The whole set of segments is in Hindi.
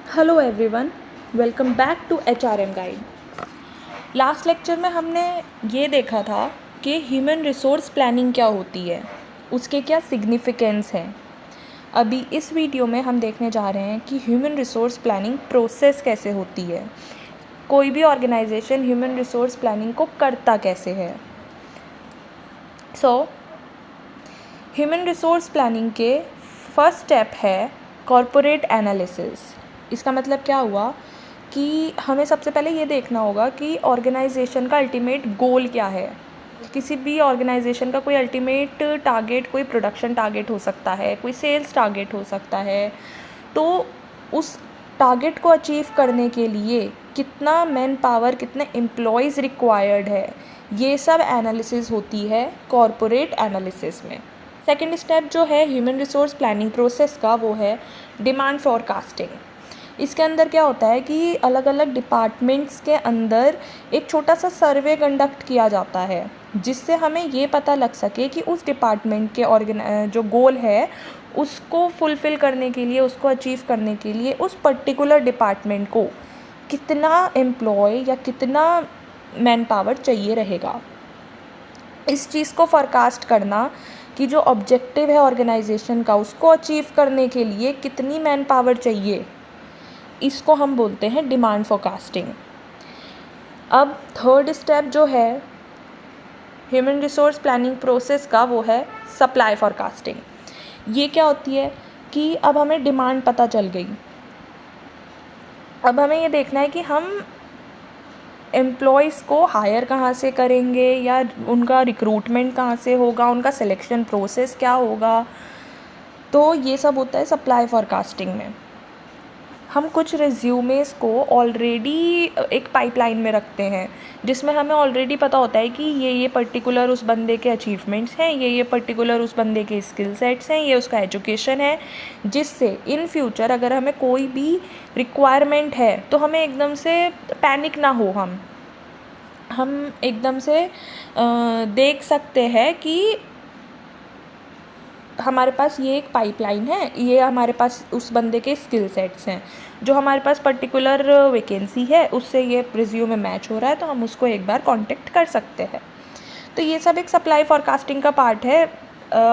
Hello everyone, welcome back to HRM guide. Last lecture में हमने ये देखा था कि ह्यूमन रिसोर्स प्लानिंग क्या होती है, उसके क्या सिग्निफिकेंस हैं। अभी इस वीडियो में हम देखने जा रहे हैं कि ह्यूमन रिसोर्स प्लानिंग प्रोसेस कैसे होती है, कोई भी ऑर्गेनाइजेशन ह्यूमन रिसोर्स प्लानिंग को करता कैसे है। ह्यूमन रिसोर्स प्लानिंग के फर्स्ट स्टेप है कॉरपोरेट एनालिसिस। इसका मतलब क्या हुआ कि हमें सबसे पहले ये देखना होगा कि ऑर्गेनाइजेशन का अल्टीमेट गोल क्या है। किसी भी ऑर्गेनाइजेशन का कोई अल्टीमेट टारगेट, कोई प्रोडक्शन टारगेट हो सकता है, कोई सेल्स टारगेट हो सकता है। तो उस टारगेट को अचीव करने के लिए कितना मैन पावर, कितने एम्प्लॉयज़ रिक्वायर्ड है, ये सब एनालिसिस होती है कॉरपोरेट एनालिसिस में। सेकेंड स्टेप जो है ह्यूमन रिसोर्स प्लानिंग प्रोसेस का, वो है डिमांड फोरकास्टिंग। इसके अंदर क्या होता है कि अलग अलग डिपार्टमेंट्स के अंदर एक छोटा सा सर्वे कंडक्ट किया जाता है, जिससे हमें ये पता लग सके कि उस डिपार्टमेंट के जो गोल है उसको फुलफ़िल करने के लिए, उसको अचीव करने के लिए उस पर्टिकुलर डिपार्टमेंट को कितना एम्प्लॉय या कितना मैन पावर चाहिए रहेगा। इस चीज़ को फोरकास्ट करना कि जो ऑब्जेक्टिव है ऑर्गेनाइजेशन का, उसको अचीव करने के लिए कितनी मैन पावर चाहिए, इसको हम बोलते हैं डिमांड फोरकास्टिंग। अब थर्ड स्टेप जो है ह्यूमन रिसोर्स प्लानिंग प्रोसेस का, वो है सप्लाई फोरकास्टिंग। ये क्या होती है कि अब हमें डिमांड पता चल गई, अब हमें ये देखना है कि हम एम्प्लॉयज़ को हायर कहाँ से करेंगे, या उनका रिक्रूटमेंट कहाँ से होगा, उनका सिलेक्शन प्रोसेस क्या होगा। तो ये सब होता है सप्लाई फोरकास्टिंग में। हम कुछ रिज्यूमेस को ऑलरेडी एक पाइपलाइन में रखते हैं, जिसमें हमें ऑलरेडी पता होता है कि ये पर्टिकुलर उस बंदे के अचीवमेंट्स हैं, ये पर्टिकुलर उस बंदे के स्किल सेट्स हैं, ये उसका एजुकेशन है, जिससे इन फ्यूचर अगर हमें कोई भी रिक्वायरमेंट है तो हमें एकदम से पैनिक ना हो। हम एकदम से देख सकते हैं कि हमारे पास ये एक पाइपलाइन है, ये हमारे पास उस बंदे के स्किल सेट्स हैं, जो हमारे पास पर्टिकुलर वैकेंसी है उससे ये रिज्यूमे मैच हो रहा है, तो हम उसको एक बार कांटेक्ट कर सकते हैं। तो ये सब एक सप्लाई फोरकास्टिंग का पार्ट है।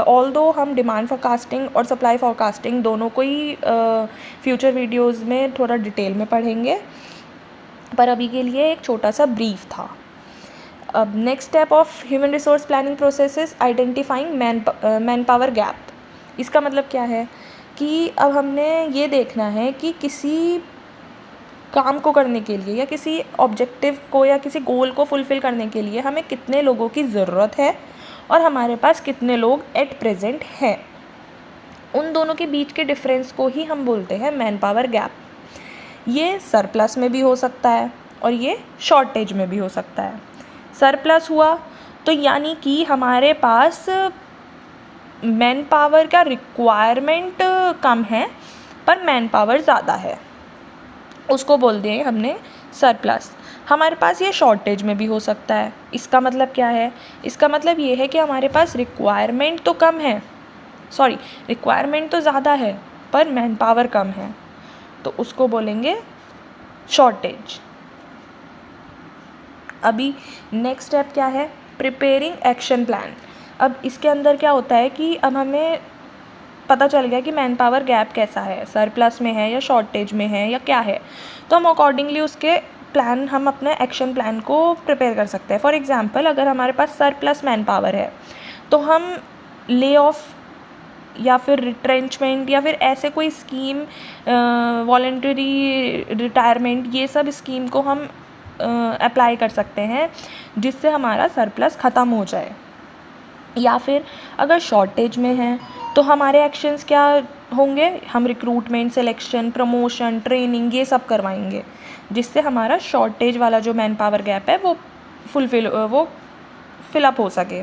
ऑल्दो हम डिमांड फोरकास्टिंग और सप्लाई फोरकास्टिंग दोनों को ही फ्यूचर वीडियोज़ में थोड़ा डिटेल में पढ़ेंगे, पर अभी के लिए एक छोटा सा ब्रीफ था। अब next step of human resource planning process is identifying man power gap. इसका मतलब क्या है कि अब हमने ये देखना है कि किसी काम को करने के लिए, या किसी ऑब्जेक्टिव को, या किसी गोल को फुलफ़िल करने के लिए हमें कितने लोगों की ज़रूरत है और हमारे पास कितने लोग एट प्रेजेंट हैं। उन दोनों के बीच के डिफरेंस को ही हम बोलते हैं मैन पावर गैप। ये सरप्लस में भी हो सकता है और ये शॉर्टेज में भी हो सकता है। सरप्लस हुआ तो यानी कि हमारे पास मैन पावर का रिक्वायरमेंट कम है पर मैन पावर ज़्यादा है, उसको बोल दिए हमने सरप्लस। हमारे पास ये शॉर्टेज में भी हो सकता है। इसका मतलब क्या है? इसका मतलब ये है कि हमारे पास रिक्वायरमेंट तो कम है, रिक्वायरमेंट तो ज़्यादा है पर मैन पावर कम है, तो उसको बोलेंगे शॉर्टेज। अभी नेक्स्ट स्टेप क्या है? Preparing action plan. अब इसके अंदर क्या होता है कि अब हमें पता चल गया कि मैन पावर गैप कैसा है, सरप्लस में है या शॉर्टेज में है या क्या है, तो हम अकॉर्डिंगली उसके प्लान, हम अपने एक्शन प्लान को प्रिपेयर कर सकते हैं। फॉर एग्जांपल, अगर हमारे पास सरप्लस मैन पावर है तो हम ले ऑफ या फिर रिट्रेंचमेंट या फिर ऐसे कोई स्कीम, वॉलंटरी रिटायरमेंट, ये सब स्कीम को हम अप्लाई कर सकते हैं जिससे हमारा सरप्लस ख़त्म हो जाए। या फिर अगर शॉर्टेज में है तो हमारे एक्शंस क्या होंगे? हम रिक्रूटमेंट, सिलेक्शन, प्रमोशन, ट्रेनिंग, ये सब करवाएंगे जिससे हमारा शॉर्टेज वाला जो मैन पावर गैप है वो फिलअप हो सके।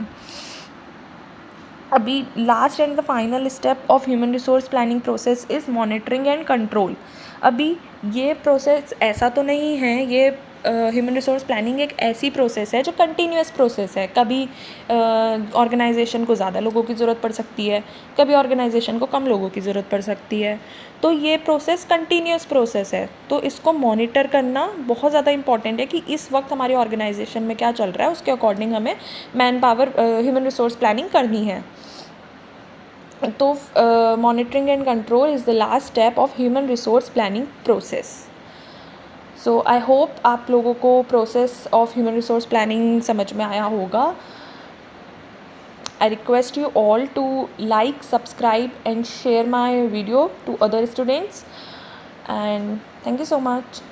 अभी last and the final step of human resource planning process is monitoring and control. अभी ये प्रोसेस ऐसा तो नहीं है, ये ह्यूमन रिसोर्स प्लानिंग एक ऐसी प्रोसेस है जो कंटिन्यूस प्रोसेस है। कभी ऑर्गेनाइजेशन को ज़्यादा लोगों की ज़रूरत पड़ सकती है, कभी ऑर्गेनाइजेशन को कम लोगों की ज़रूरत पड़ सकती है। तो ये प्रोसेस कंटिन्यूस प्रोसेस है, तो इसको मॉनिटर करना बहुत ज़्यादा इंपॉर्टेंट है कि इस वक्त हमारी ऑर्गेनाइजेशन में क्या चल रहा है, उसके अकॉर्डिंग हमें man power human resource planning करनी है। तो monitoring and control is the last step of human resource planning process. So I hope आप लोगों को process of human resource planning समझ में आया होगा। I request you all to like, subscribe and share my video to other students, and thank you so much.